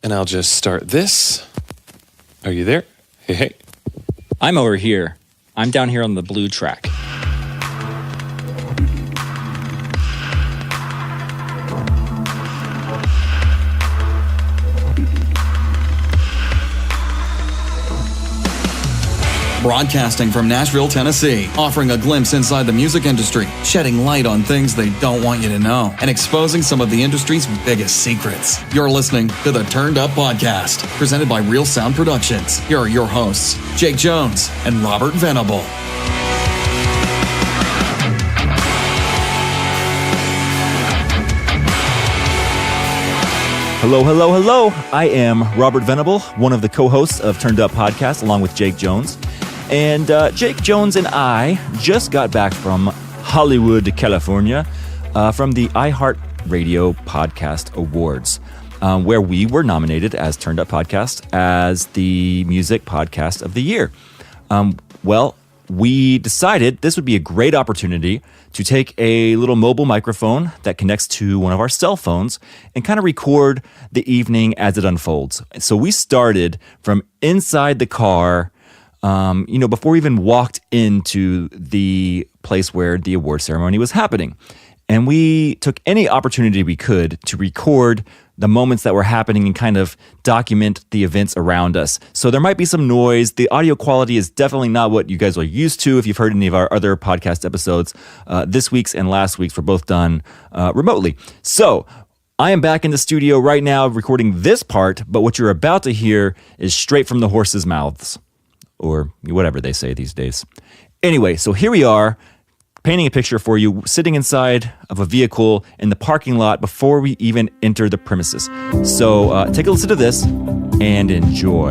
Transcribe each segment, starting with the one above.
And I'll just start this. Are you there? Hey, hey. I'm over here. I'm down here on the blue track. Broadcasting from Nashville, Tennessee, offering a glimpse inside the music industry, shedding light on things they don't want you to know, and exposing some of the industry's biggest secrets. You're listening to the Turned Up Podcast, presented by Real Sound Productions. Here are your hosts, Jake Jones and Robert Venable. Hello, hello, hello. I am Robert Venable, one of the co-hosts of Turned Up Podcast, along with Jake Jones. And Jake Jones and I just got back from Hollywood, California, from the iHeartRadio Podcast Awards, where we were nominated as Turned Up Podcast as the Music Podcast of the Year. Well, we decided this would be a great opportunity to take a little mobile microphone that connects to one of our cell phones and kind of record the evening as it unfolds. So we started from inside the car, before we even walked into the place where the award ceremony was happening. And we took any opportunity we could to record the moments that were happening and kind of document the events around us. So there might be some noise. The audio quality is definitely not what you guys are used to if you've heard any of our other podcast episodes. This week's and last week's were both done remotely. So I am back in the studio right now recording this part, but what you're about to hear is straight from the horse's mouths, or whatever they say these days. Anyway, so here we are, painting a picture for you, sitting inside of a vehicle in the parking lot before we even enter the premises. So take a listen to this and enjoy.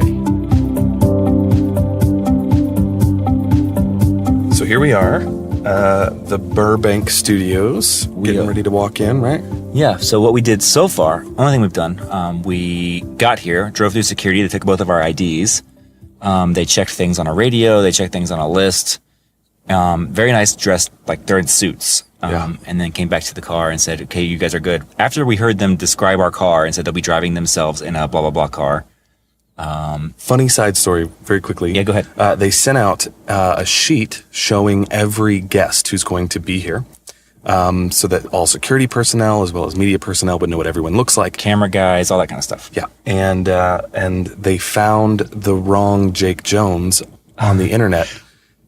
So here we are, the Burbank Studios, getting ready to walk in, right? Yeah, so what we did so far, only thing we've done, we got here, drove through security, they took both of our IDs. They checked things on a radio, they checked things on a list. Very nice, dressed like they're in suits. And then came back to the car and said, okay, you guys are good. After we heard them describe our car and said they'll be driving themselves in a blah, blah, blah car. Funny side story, very quickly. Yeah, go ahead. They sent out a sheet showing every guest who's going to be here, so that all security personnel as well as media personnel would know what everyone looks like. Camera guys, all that kind of stuff. Yeah, and they found the wrong Jake Jones on the internet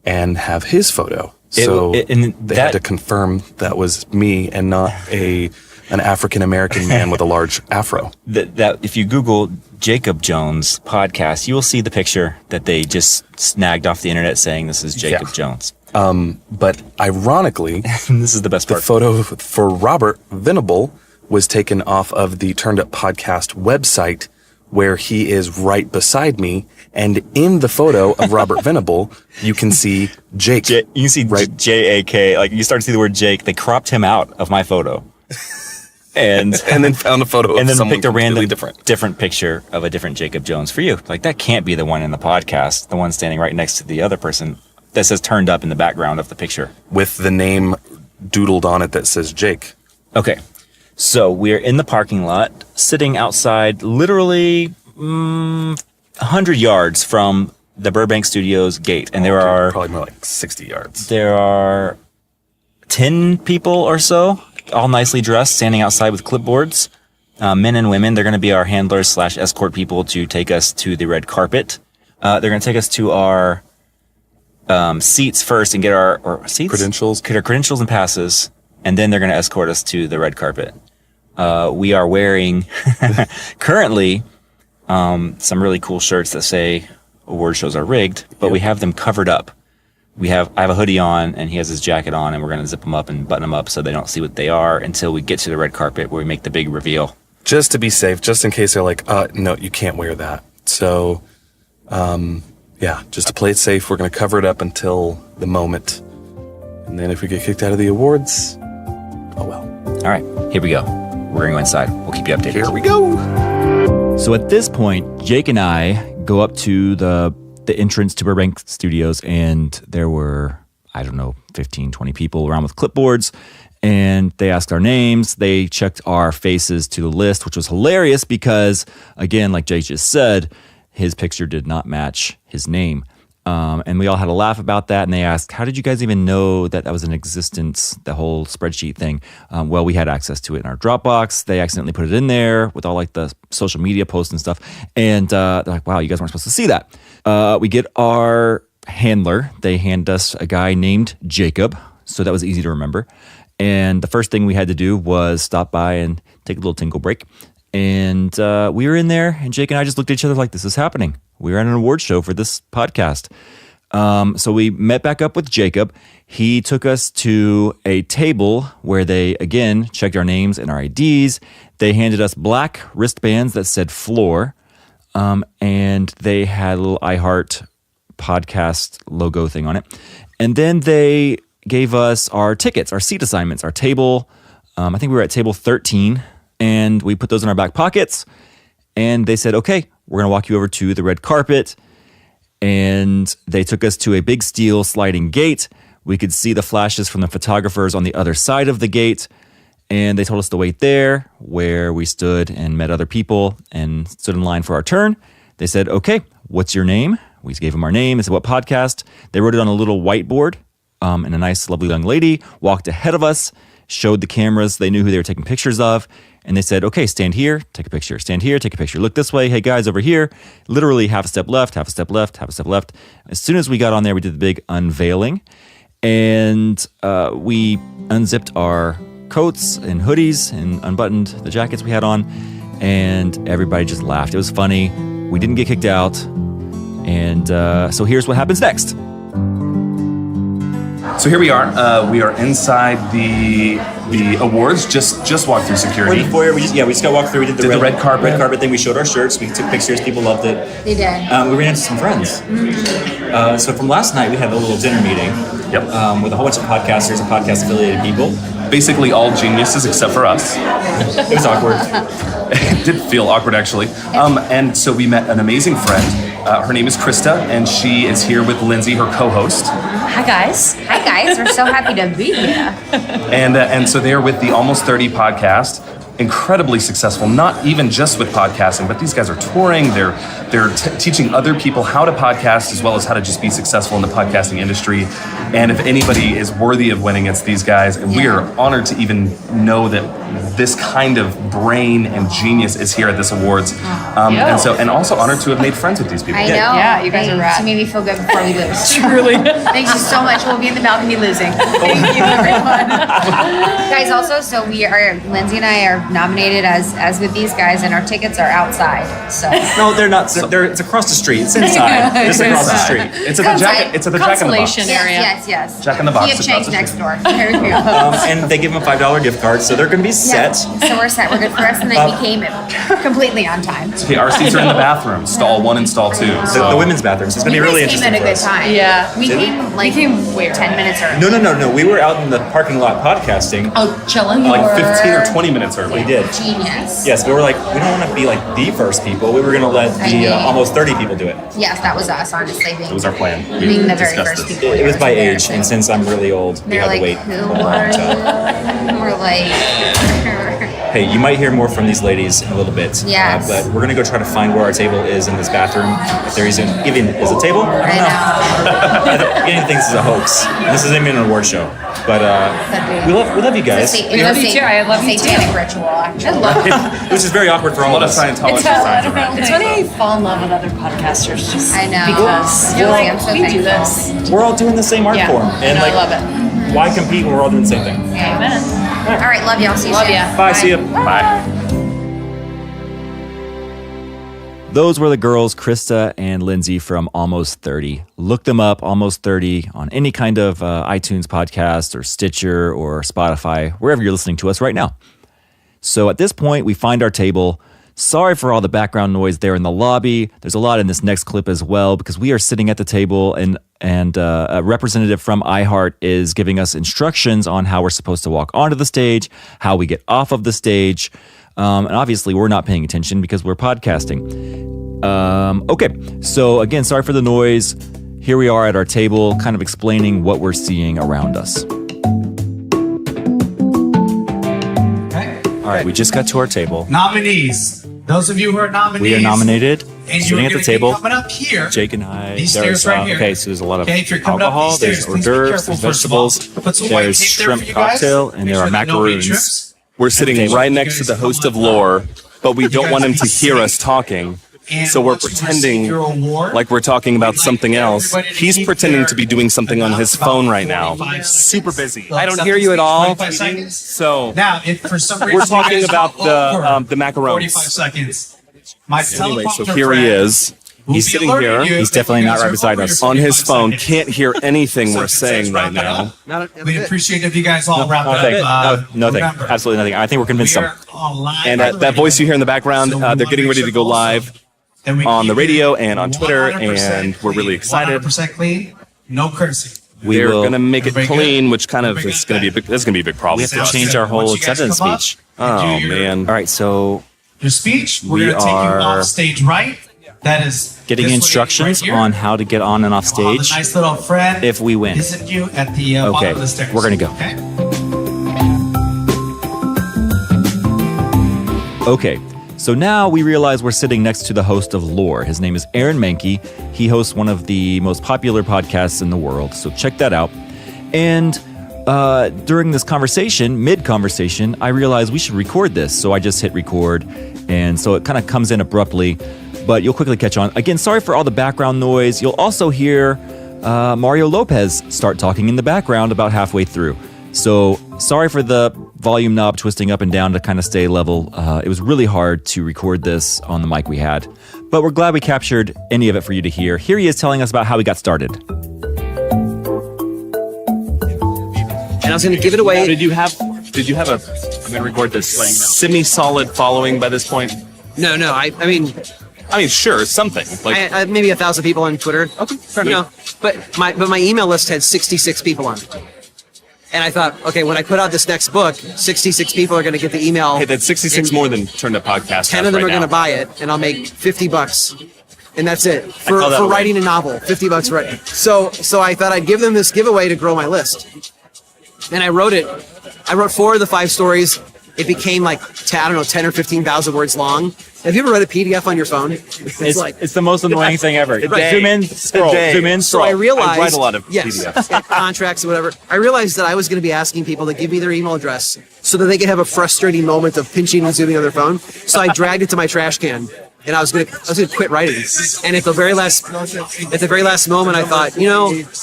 and have his photo. So they had to confirm that was me and not an African-American man with a large afro. That if you Google Jacob Jones podcast, you will see the picture that they just snagged off the internet saying this is Jacob Jones. But ironically, this is the best part. The photo for Robert Venable was taken off of the Turned Up Podcast website, where he is right beside me. And in the photo of Robert Venable, you can see Jake. You can see J-A-K. Like, you start to see the word Jake. They cropped him out of my photo. And then found a photo and of then someone picked a random different picture of a different Jacob Jones for you. Like, that can't be the one in the podcast, the one standing right next to the other person that says Turned Up in the background of the picture. With the name doodled on it that says Jake. Okay. So we're in the parking lot, sitting outside literally 100 yards from the Burbank Studios gate. And there are... Probably more like 60 yards. There are 10 people or so, all nicely dressed, standing outside with clipboards. Men and women. They're going to be our handlers / escort people to take us to the red carpet. They're going to take us to our seats first and get our seats? Credentials. Get our credentials and passes. And then they're going to escort us to the red carpet. We are wearing currently some really cool shirts that say award shows are rigged, but we have them covered up. I have a hoodie on and he has his jacket on, and we're going to zip them up and button them up so they don't see what they are until we get to the red carpet where we make the big reveal. Just to be safe, just in case they're like, no, you can't wear that. So, just to play it safe, we're going to cover it up until the moment. And then if we get kicked out of the awards, oh well. All right, here we go. We're going to go inside. We'll keep you updated. Here we go. So at this point, Jake and I go up to the entrance to Burbank Studios, and there were, 15, 20 people around with clipboards. And they asked our names. They checked our faces to the list, which was hilarious because, again, like Jake just said, his picture did not match his name. And we all had a laugh about that. And they asked, how did you guys even know that was in existence, the whole spreadsheet thing? Well, we had access to it in our Dropbox. They accidentally put it in there with all like the social media posts and stuff. And they're like, wow, you guys weren't supposed to see that. We get our handler. They hand us a guy named Jacob. So that was easy to remember. And the first thing we had to do was stop by and take a little tinkle break. And we were in there, and Jake and I just looked at each other like, this is happening. We were at an award show for this podcast. So we met back up with Jacob. He took us to a table where they, again, checked our names and our IDs. They handed us black wristbands that said floor. And they had a little iHeart podcast logo thing on it. And then they gave us our tickets, our seat assignments, our table. I think we were at table 13, and we put those in our back pockets. And they said, okay, we're going to walk you over to the red carpet. And they took us to a big steel sliding gate. We could see the flashes from the photographers on the other side of the gate. And they told us to wait there, where we stood and met other people and stood in line for our turn. They said, okay, what's your name? We gave them our name. They said, what podcast? They wrote it on a little whiteboard. And a nice, lovely young lady walked ahead of us, showed the cameras. They knew who they were taking pictures of. And they said, okay, stand here, take a picture. Stand here, take a picture. Look this way. Hey, guys, over here. Literally half a step left, half a step left, half a step left. As soon as we got on there, we did the big unveiling. And we unzipped our coats and hoodies and unbuttoned the jackets we had on. And everybody just laughed. It was funny. We didn't get kicked out. And so here's what happens next. So here we are. We are inside the awards. Just walked through security. We're in the foyer. We just got walked through. We did the red carpet. Red carpet thing. We showed our shirts. We took pictures. People loved it. They did. We ran into some friends. Mm-hmm. So from last night, we had a little dinner meeting. Yep. With a whole bunch of podcasters and podcast affiliated people. Basically all geniuses except for us. It was awkward. It did feel awkward, actually. And so we met an amazing friend. Her name is Krista, and she is here with Lindsey, her co-host. Hi, guys. Hi, guys. We're so happy to be here. And so they are with the Almost 30 podcast. Incredibly successful, not even just with podcasting, but these guys are touring. They're teaching other people how to podcast as well as how to just be successful in the podcasting industry. And if anybody is worthy of winning, it's these guys. And we are honored to even know that this kind of brain and genius is here at this awards. And also honored to have made friends with these people. I know. Yeah, you guys are rad. She made me feel good before we lose. Truly. Thank you so much. We'll be in the balcony losing. Thank you, everyone. Guys, also, so Lindsey and I are nominated as with these guys, and our tickets are outside. So No, they're not. It's across the street. It's inside. It's across the street. It's at the Jack. It's at the Jack in the Box. Consolation area. Yes. Jack in the Box. He have changed next door. There we go. And they give them a $5 gift card, so they're going to be set. So we're set. We're good for us, and then he came completely on time. Okay, our seats are in the bathroom, stall 1 and stall 2. The women's bathroom. So it's going to be really interesting. We came at a good time. Yeah. We came like 10 minutes early. No. We were out in the parking lot podcasting. Oh, chilling. Like 15 or 20 minutes early. We did. Genius. Yes, we were like, we don't want to be like the first people. We were going to let the almost 30 people do it. Yes, that was us, honestly. That was our plan. Being the very discussed first this. people. It was by age, Embarrassing. and since I'm really old, we They're had like, to wait who a long are time. you? We're like... Hey, you might hear more from these ladies in a little bit. Yes. But we're going to go try to find where our table is in this bathroom. If there even is a table, I don't know. I'm beginning to think this is a hoax. This isn't even an award show. But we love you guys. We love you too. I love you too. Satanic ritual, actually. I love it. Which is very awkward for A all lot of of us. Scientology signs around. It's funny you fall in love with other podcasters just I know. because you're Really, like, I'm so we do thankful. this. We're all doing the same art form. And I like, love it. why compete when we're all doing the same thing? Amen. All right, love y'all. See you Love soon. ya. Bye. See you. Bye. Those were the girls, Krista and Lindsey from Almost 30. Look them up, Almost 30, on any kind of iTunes podcast or Stitcher or Spotify, wherever you're listening to us right now. So at this point, we find our table. Sorry for all the background noise there in the lobby. There's a lot in this next clip as well, because we are sitting at the table and a representative from iHeart is giving us instructions on how we're supposed to walk onto the stage, how we get off of the stage. And obviously, we're not paying attention because we're podcasting. Okay, so again, sorry for the noise. Here we are at our table, kind of explaining what we're seeing around us. All right, we just got to our table. Nominees. Those of you who are nominees. We are nominated. And sitting at the table. Coming up here. Jake and I. These There's stairs right here. okay, so there's a lot of if you're coming up alcohol. these There's stairs, hors please be d'oeuvres. careful, There's first of all. vegetables. Put some white There's tape there shrimp for you guys. cocktail, and Make there sure are that no bait macaroons. trips. We're sitting right next to the host of Lore, but we don't want him to hear us talking. So we're pretending like we're talking about something else. He's pretending to be doing something on his phone right now. Super busy. I don't hear you at all. So now, if for some reason we're talking about the macarons. 45 seconds. Anyway, so here he is. He's sitting here. He's definitely not right beside us. On his phone. Can't hear anything we're saying right now. We'd appreciate if you guys all wrap it up. Nothing. Absolutely nothing. I think we're convinced them. And that voice you hear in the background, they're getting ready to go live on the radio and on Twitter, and we're really excited. 100% clean, no cursing. They're going to make it clean, which kind of is going to be that's going to be a big problem. We have to change our whole acceptance speech. Oh man! All right, so your speech, we're going to take you off stage right. That is getting instructions on how to get on and off stage. Nice little friend. If we win, visit you at the bottom of the stairs. We're going to go. Okay. So now we realize we're sitting next to the host of Lore. His name is Aaron Mahnke. He hosts one of the most popular podcasts in the world, so check that out. And during this conversation, mid-conversation, I realized we should record this, so I just hit record, and so it kind of comes in abruptly, but you'll quickly catch on. Again, sorry for all the background noise. You'll also hear Mario Lopez start talking in the background about halfway through. So sorry for the volume knob twisting up and down to kind of stay level. It was really hard to record this on the mic we had, but we're glad we captured any of it for you to hear. Here he is telling us about how we got started. And I was going to give it away. Did you have a, I'm going to record this, semi-solid following by this point? No, I mean, sure, something. Like I maybe 1,000 people on Twitter. Okay, fair enough. But my email list had 66 people on it. And I thought, okay, when I put out this next book, 66 people are going to get the email. Hey, that's 66 more than Turned Up Podcast. 10 of them are going to buy it, and I'll make $50. And that's it. For writing a novel, $50 for it. So I thought I'd give them this giveaway to grow my list. And I wrote 4 of the 5 stories. It became like, 10 or 15,000 words long. Have you ever read a PDF on your phone? It's the most annoying thing ever. Right. Zoom in, scroll. Zoom in, So scroll. I realized, I write a lot of PDFs. contracts or whatever. I realized that I was going to be asking people to give me their email address so that they could have a frustrating moment of pinching and zooming on their phone. So I dragged it to my trash can. And I was gonna quit writing. And at the very last moment, I thought,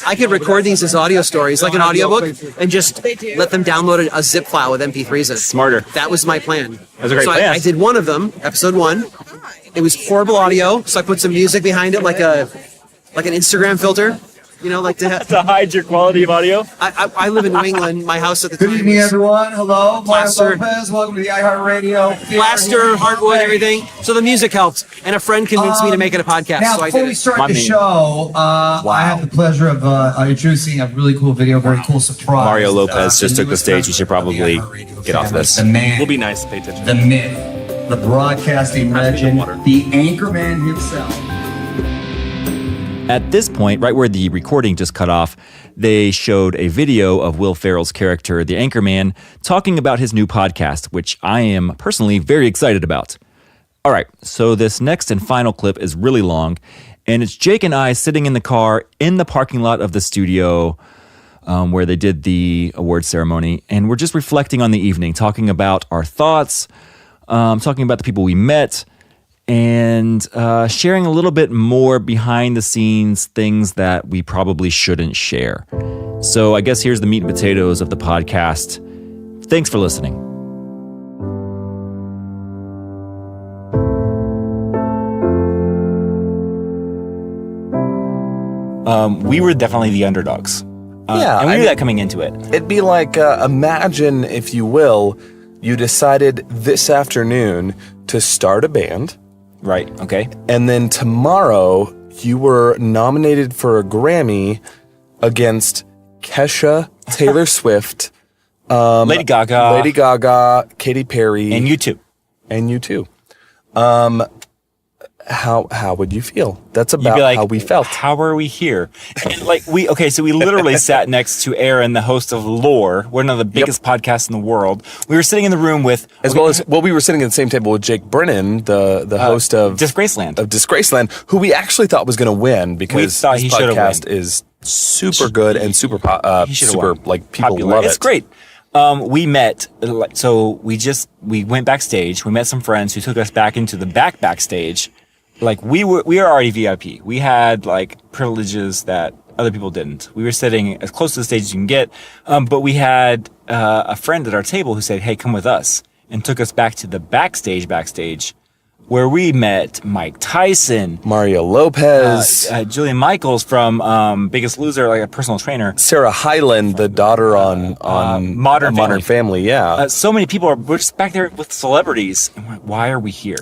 I could record these as audio stories, like an audiobook, and just let them download a zip file with MP3s in it. Smarter. That was my plan. That's a great plan. I did one of them, episode 1. It was horrible audio, so I put some music behind it, like an Instagram filter. To hide your quality of audio. I live in New England. My house at the time. Good evening, everyone. Hello, Plaster. Lopez. Welcome to the iHeartRadio. Plaster, hardwood, everything. So the music helped, and a friend convinced me to make it a podcast. Now, so I before did we it. start the show, I have the pleasure of introducing a really cool video, very cool surprise. Mario Lopez just took the stage. You should probably get off this. The man, we'll be nice. Pay attention. the myth, the broadcasting legend, the anchorman himself. At this point, right where the recording just cut off, they showed a video of Will Ferrell's character, the Anchorman, talking about his new podcast, which I am personally very excited about. All right, so this next and final clip is really long, and it's Jake and I sitting in the car in the parking lot of the studio where they did the award ceremony, and we're just reflecting on the evening, talking about our thoughts, talking about the people we met, and sharing a little bit more behind the scenes things that we probably shouldn't share. So I guess here's the meat and potatoes of the podcast. Thanks for listening. We were definitely the underdogs. And we knew that coming into it. It'd be like, imagine, if you will, you decided this afternoon to start a band. Right, okay. And then tomorrow, you were nominated for a Grammy against Kesha, Taylor Swift, Lady Gaga, Katy Perry. And U2. And U2. how would you feel? That's You'd be about like, how we felt. How are we here? And like so we literally sat next to Aaron, the host of Lore, one of the biggest podcasts in the world. We were sitting in the room with, we were sitting at the same table with Jake Brennan, the host of Disgraceland, who we actually thought was going to win because his podcast is super good and super like people popular. love it. It's great. We met, we went backstage. We met some friends who took us back into the backstage. Like we were already VIP. We had like privileges that other people didn't. We were sitting as close to the stage as you can get. But we had a friend at our table who said, "Hey, come with us," and took us back to the backstage, where we met Mike Tyson, Mario Lopez, Julian Michaels from Biggest Loser, like a personal trainer, Sarah Hyland, the daughter on Modern Family. Yeah, so many people we're just back there with celebrities. And we're like, why are we here?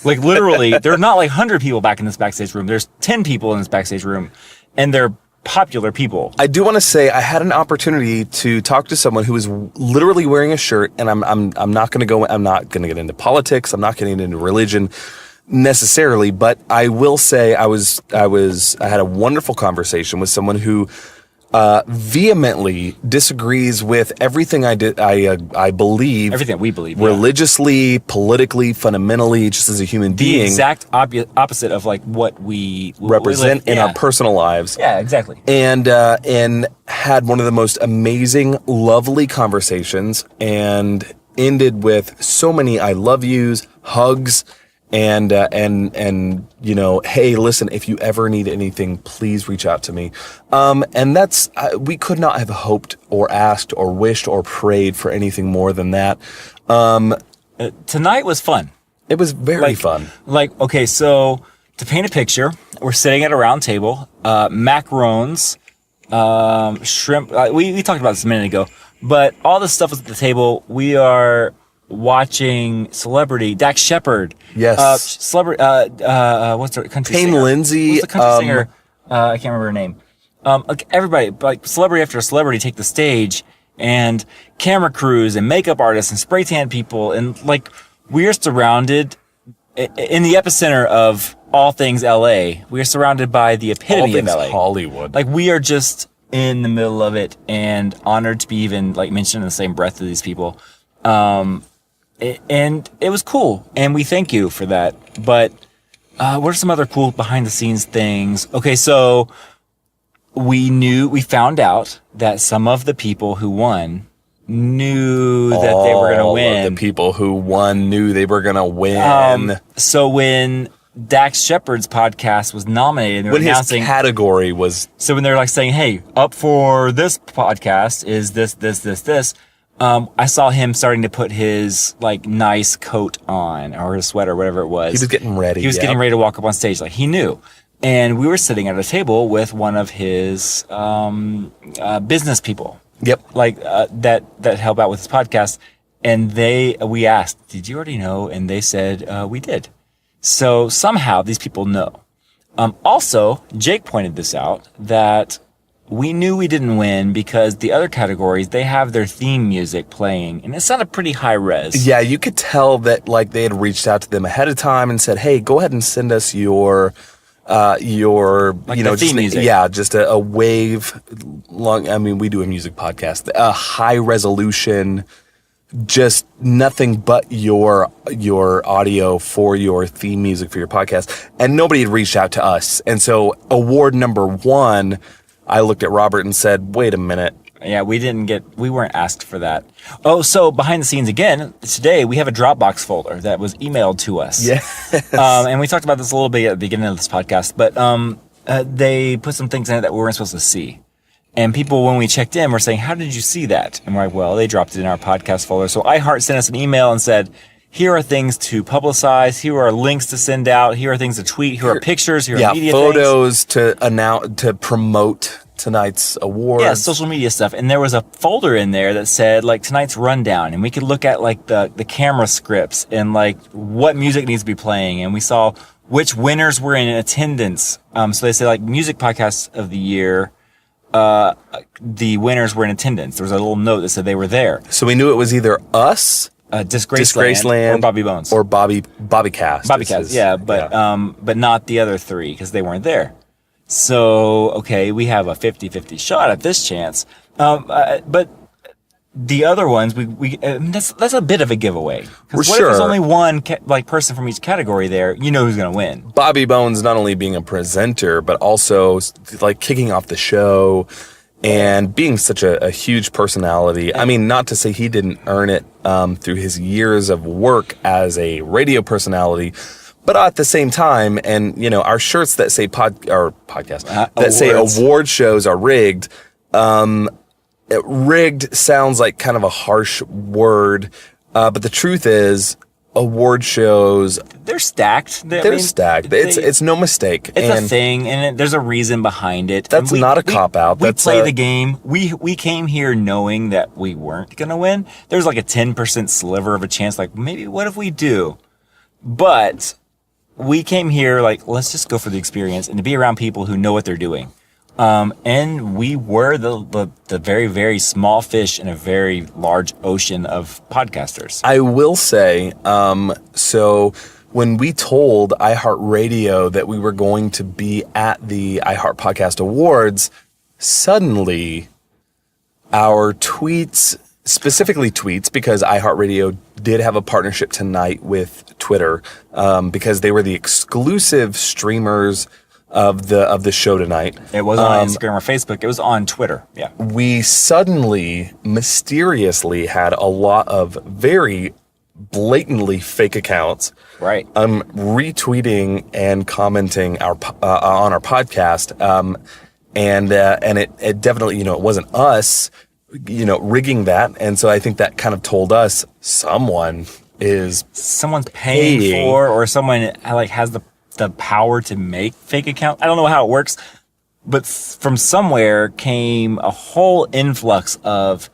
Like literally, there are not like 100 people back in this backstage room. There's 10 people in this backstage room, and they're popular people. I do want to say I had an opportunity to talk to someone who was literally wearing a shirt, and I'm not going to get into politics. I'm not getting into religion necessarily, but I will say I had a wonderful conversation with someone who vehemently disagrees with everything I believe. Everything we believe. Religiously, politically, fundamentally, just as a human being. The exact opposite of like what we represent in our personal lives. Yeah, exactly. And had one of the most amazing, lovely conversations and ended with so many I love yous, hugs, and you know, hey, listen, if you ever need anything, please reach out to me. And that's, we could not have hoped or asked or wished or prayed for anything more than that. Tonight was fun. It was very fun. Like, okay, so to paint a picture, we're sitting at a round table, macarons, shrimp. We talked about this a minute ago, but all this stuff is at the table. We are watching celebrity Dax Shepard. Yes. Celebrity. What's her country Tame singer? Lindsey. What's the country singer? I can't remember her name. Like everybody, like celebrity after celebrity, take the stage, and camera crews and makeup artists and spray tan people, and like we're surrounded in the epicenter of all things LA. We are surrounded by the epitome of LA. Hollywood. Like we are just in the middle of it, and honored to be even like mentioned in the same breath of these people. And it was cool, and we thank you for that. But what are some other cool behind the scenes things? Okay, so we found out that some of the people who won knew that they were going to win. The people who won knew they were going to win. So when Dax Shepard's podcast was nominated, when his category was, so when they're like saying, "Hey, up for this podcast is this." I saw him starting to put his like nice coat on, or his sweater, whatever it was. He was getting ready. He was getting ready to walk up on stage. Like he knew. And we were sitting at a table with one of his business people. Yep. Like that help out with his podcast. And we asked, "Did you already know?" And they said, "We did." So somehow these people know. Also, Jake pointed this out, that we knew we didn't win because the other categories, they have their theme music playing, and it sounded pretty high res. Yeah, you could tell that like they had reached out to them ahead of time and said, "Hey, go ahead and send us your like just music. Just a wave long. I mean, we do a music podcast, a high resolution, just nothing but your audio for your theme music for your podcast." And nobody had reached out to us, and so award number 1. I looked at Robert and said, "Wait a minute." Yeah, we weren't asked for that. Oh, so behind the scenes again, today we have a Dropbox folder that was emailed to us. Yes. And we talked about this a little bit at the beginning of this podcast, but they put some things in it that we weren't supposed to see. And people, when we checked in, were saying, "How did you see that?" And we're like, "Well, they dropped it in our podcast folder." So iHeart sent us an email and said, "Here are things to publicize. Here are links to send out. Here are things to tweet. Here are pictures. Here are media photos to promote tonight's awards." Yeah, social media stuff. And there was a folder in there that said like tonight's rundown, and we could look at like the camera scripts and like what music needs to be playing. And we saw which winners were in attendance. So they say like music podcasts of the year, the winners were in attendance. There was a little note that said they were there. So we knew it was either us Disgraceland or Bobby Bones or Bobby Cast. But not the other three because they weren't there. So okay, we have a 50-50 shot at this chance. But the other ones, that's a bit of a giveaway. Because what if there's only one person from each category there? You know who's going to win. Bobby Bones not only being a presenter, but also like kicking off the show and being such a huge personality. I mean, not to say he didn't earn it through his years of work as a radio personality, but at the same time, and you know, our shirts that say say award shows are rigged. Rigged sounds like kind of a harsh word, but the truth is, award shows, they're stacked. They're stacked. It's no mistake. It's a thing, and there's a reason behind it. That's not a cop-out. We play the game. We came here knowing that we weren't going to win. There's like a 10% sliver of a chance, like maybe what if we do? But we came here like, let's just go for the experience and to be around people who know what they're doing. And we were the very, very small fish in a very large ocean of podcasters. I will say, so when we told iHeartRadio that we were going to be at the iHeart Podcast Awards, suddenly our tweets, specifically tweets, because iHeartRadio did have a partnership tonight with Twitter, because they were the exclusive streamers of the show tonight. It wasn't on Instagram or Facebook. It was on Twitter. Yeah. We suddenly, mysteriously had a lot of very blatantly fake accounts. Right. Retweeting and commenting on our podcast. And it definitely, it wasn't us, rigging that. And so I think that kind of told us someone's paying for, or someone has the power to make fake accounts. I don't know how it works, but from somewhere came a whole influx of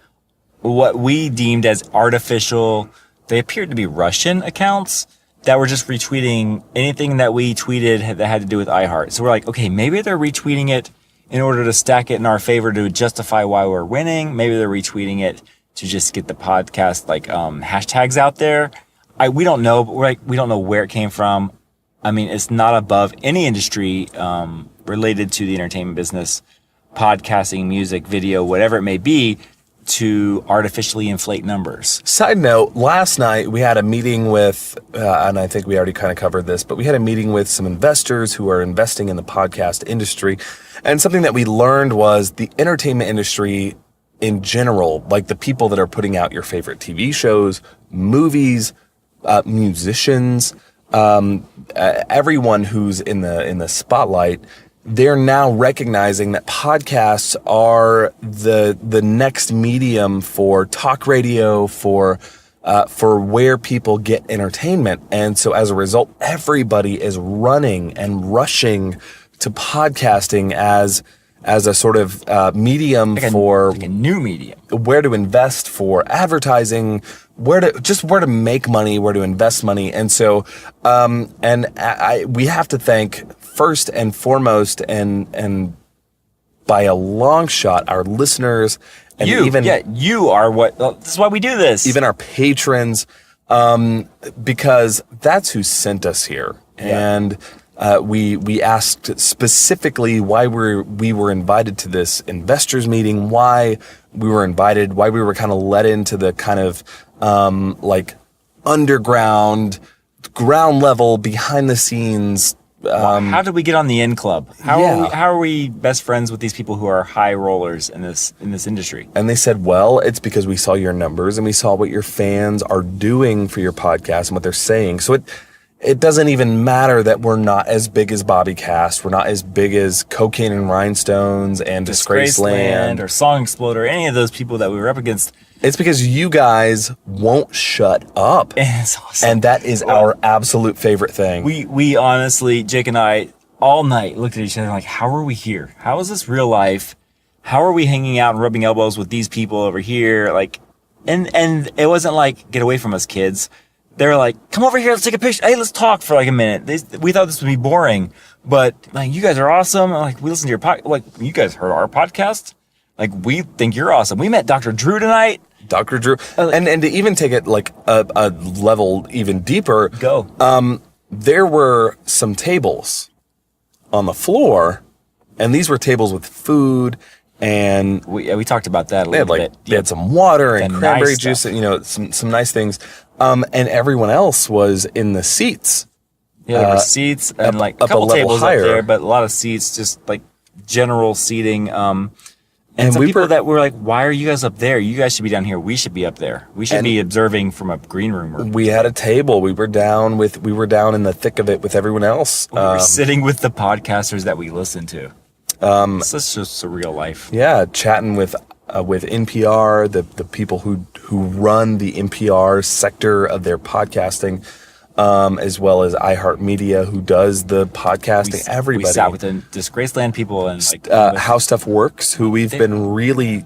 what we deemed as artificial. They appeared to be Russian accounts that were just retweeting anything that we tweeted that had to do with iHeart. So we're like, okay, maybe they're retweeting it in order to stack it in our favor to justify why we're winning. Maybe they're retweeting it to just get the podcast hashtags out there. We don't know, but we don't know where it came from. I mean, it's not above any industry related to the entertainment business, podcasting, music, video, whatever it may be, to artificially inflate numbers. Side note, last night we had a meeting with, and I think we already kind of covered this, but we had a meeting with some investors who are investing in the podcast industry. And something that we learned was the entertainment industry in general, like the people that are putting out your favorite TV shows, movies, musicians, everyone who's in the spotlight, they're now recognizing that podcasts are the next medium for talk radio, for where people get entertainment. And so as a result, everybody is running and rushing to podcasting as a sort of medium for a new medium, where to invest for advertising, where to make money, where to invest money. And so, we have to thank first and foremost and by a long shot, our listeners and you are this is why we do this. Even our patrons, because that's who sent us here. Yeah. And we asked specifically why we were invited to this investors meeting, why we were invited, why we were kind of led into the kind of underground, ground level, behind the scenes. How did we get on the In Club? How are we best friends with these people who are high rollers in this industry? And they said, well, it's because we saw your numbers and we saw what your fans are doing for your podcast and what they're saying. So it doesn't even matter that we're not as big as Bobbycast. We're not as big as Cocaine and Rhinestones and Disgraceland or Song Exploder, any of those people that we were up against. It's because you guys won't shut up. It's awesome. And that is our absolute favorite thing. We honestly, Jake and I, all night looked at each other like, how are we here? How is this real life? How are we hanging out and rubbing elbows with these people over here? And it wasn't like, get away from us, kids. They were like, come over here, let's take a picture. Hey, let's talk for a minute. We thought this would be boring, but you guys are awesome. We listened to your podcast. You guys heard our podcast. We think you're awesome. We met Dr. Drew tonight. Dr. Drew. And to even take it like a level even deeper. Go. There were some tables on the floor, and these were tables with food, and we talked about that a little bit. They had some water and cranberry nice juice, stuff. some nice things. And everyone else was in the seats. Yeah, there were seats and like a couple tables up there, but a lot of seats, just like general seating. And some people that were like, why are you guys up there? You guys should be down here. We should be up there. We should be observing from a green room. We had a table. We were down in the thick of it with everyone else. We were sitting with the podcasters that we listen to. It's just a real life. Yeah, chatting with NPR, the people who run the NPR sector of their podcasting, as well as iHeartRadio, who does the podcasting. Everybody. We sat with the Disgraceland people and How Stuff Works, who we've been really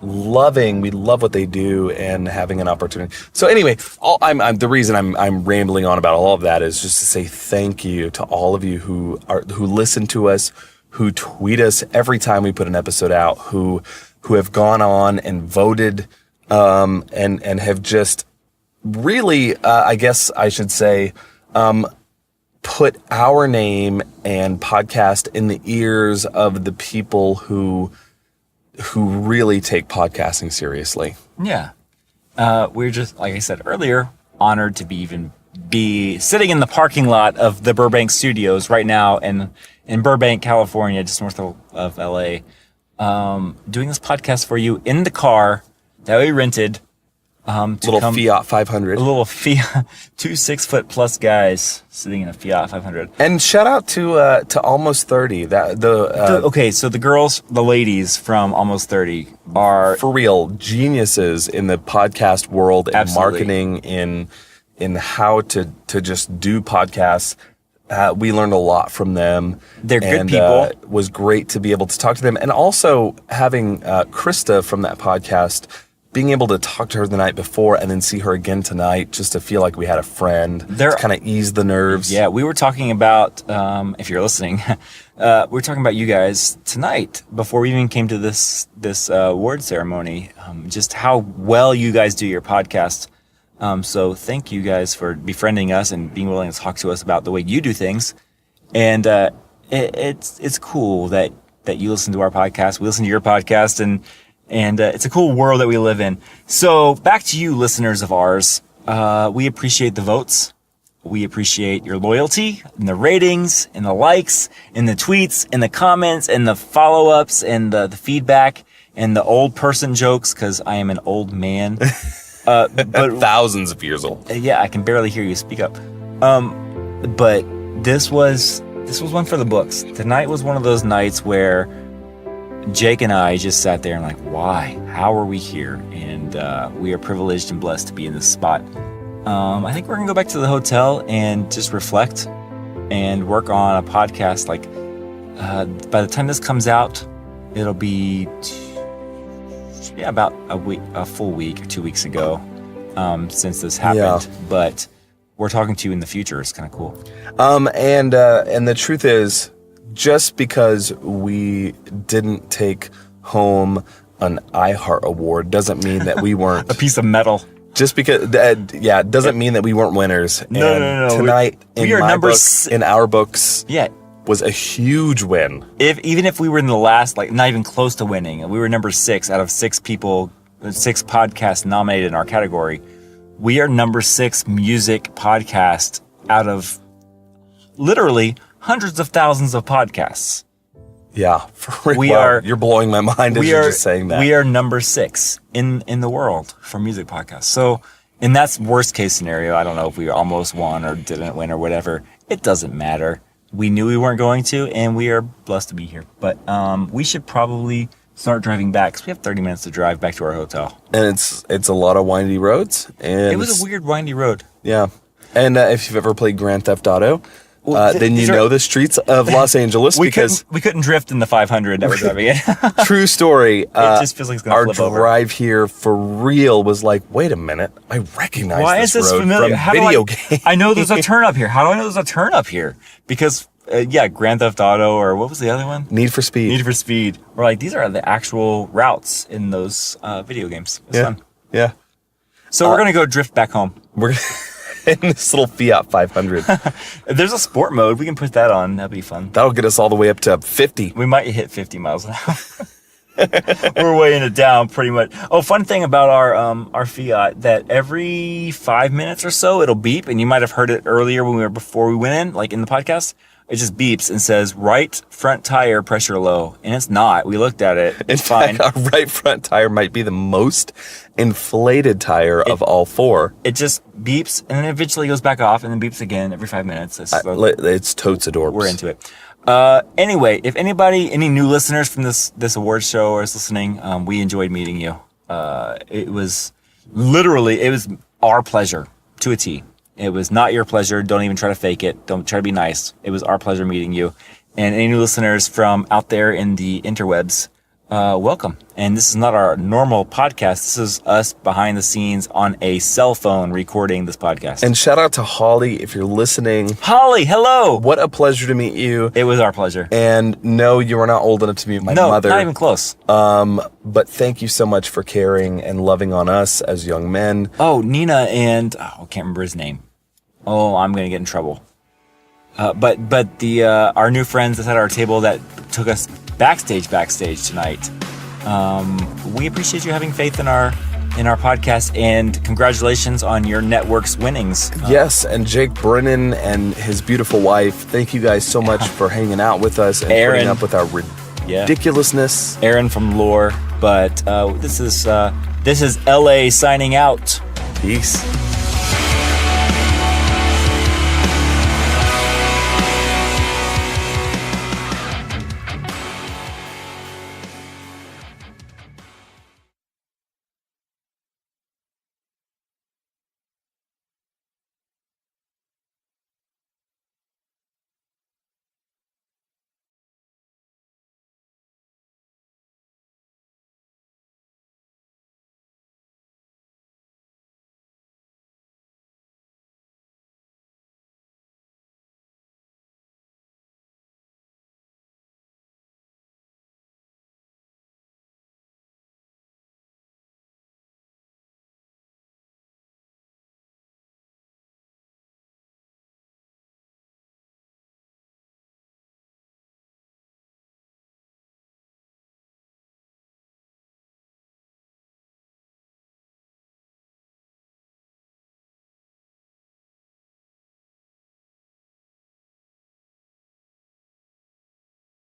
loving. We love what they do and having an opportunity. So anyway, the reason I'm rambling on about all of that is just to say thank you to all of you who listen to us, who tweet us every time we put an episode out, who have gone on and voted, and have just really, I guess I should say, put our name and podcast in the ears of the people who really take podcasting seriously. Yeah. We're just, like I said earlier, honored to be sitting in the parking lot of the Burbank studios right now in Burbank, California, just north of LA, doing this podcast for you in the car that we rented. Fiat 500. A little Fiat, 2 6-foot plus guys sitting in a Fiat 500. And shout out to Almost 30. Okay, so the ladies from Almost 30 are for real geniuses in the podcast world and Absolutely. marketing in how to just do podcasts. We learned a lot from them. They're good people. It was great to be able to talk to them, and also having Krista from that podcast. Being able to talk to her the night before and then see her again tonight, just to feel like we had a friend, to kind of ease the nerves. Yeah, we were talking about, if you're listening, we were talking about you guys tonight before we even came to this award ceremony, just how well you guys do your podcast. So thank you guys for befriending us and being willing to talk to us about the way you do things. And it's cool that you listen to our podcast. We listen to your podcast, and it's a cool world that we live in. So back to you, listeners of ours. We appreciate the votes. We appreciate your loyalty and the ratings and the likes and the tweets and the comments and the follow-ups and the feedback and the old person jokes, because I am an old man. But thousands of years old. Yeah, I can barely hear you. Speak up. But this was one for the books. Tonight was one of those nights where Jake and I just sat there and like, why? How are we here? And we are privileged and blessed to be in this spot. I think we're going to go back to the hotel and just reflect and work on a podcast. Like, by the time this comes out, it'll be about a full week or 2 weeks ago since this happened. Yeah. But we're talking to you in the future. It's kind of cool. And the truth is, just because we didn't take home an iHeart Award doesn't mean that we weren't a piece of metal. Just because, it doesn't mean that we weren't winners. No. Tonight, we are in our books, yeah, was a huge win. Even if we were in the last, like not even close to winning, we were number 6 out of 6 people, 6 podcasts nominated in our category. We are number 6 music podcast out of literally hundreds of thousands of podcasts. Yeah, for real. You're blowing my mind as you're just saying that. We are number 6 in the world for music podcasts. So, and that's worst case scenario. I don't know if we almost won or didn't win or whatever. It doesn't matter. We knew we weren't going to, and we are blessed to be here. But we should probably start driving back, because we have 30 minutes to drive back to our hotel. And it's a lot of windy roads. And it was a weird windy road. Yeah. And if you've ever played Grand Theft Auto, then you know the streets of Los Angeles, because we couldn't drift in the 500 that we're driving in. True story. It just feels like it's going to flip over. Our drive here for real was like, wait a minute, I recognize Why this is this road familiar? from video games. I know there's a turn up here. How do I know there's a turn up here? Because Grand Theft Auto, or what was the other one? Need for Speed. We're like, these are the actual routes in those video games. It's fun. Yeah. So we're going to go drift back home. We're in this little Fiat 500. There's a sport mode. We can put that on. That'd be fun. That'll get us all the way up to 50. We might hit 50 miles an hour. We're weighing it down pretty much. Oh, fun thing about our Fiat, that every 5 minutes or so, it'll beep. And you might have heard it earlier before we went in, like in the podcast. It just beeps and says, right front tire pressure low. And it's not. We looked at it. It's fine. Our right front tire might be the most inflated tire of all four. It just beeps and then eventually goes back off and then beeps again every 5 minutes. It's totes adorable. We're into it. Anyway, if any new listeners from this award show are listening, we enjoyed meeting you. It was our pleasure to a T. It was not your pleasure. Don't even try to fake it. Don't try to be nice. It was our pleasure meeting you. And any new listeners from out there in the interwebs, welcome. And this is not our normal podcast. This is us behind the scenes on a cell phone recording this podcast. And shout out to Holly if you're listening. Holly, hello. What a pleasure to meet you. It was our pleasure. And no, you are not old enough to meet my mother. No, not even close. But thank you so much for caring and loving on us as young men. Oh, Nina and I can't remember his name. Oh, I'm going to get in trouble. But our new friends that at our table that took us backstage tonight. We appreciate you having faith in our podcast, and congratulations on your network's winnings. Yes, and Jake Brennan and his beautiful wife. Thank you guys so much for hanging out with us and Aaron, putting up with our ridiculousness. Aaron from Lore, but this is LA signing out. Peace.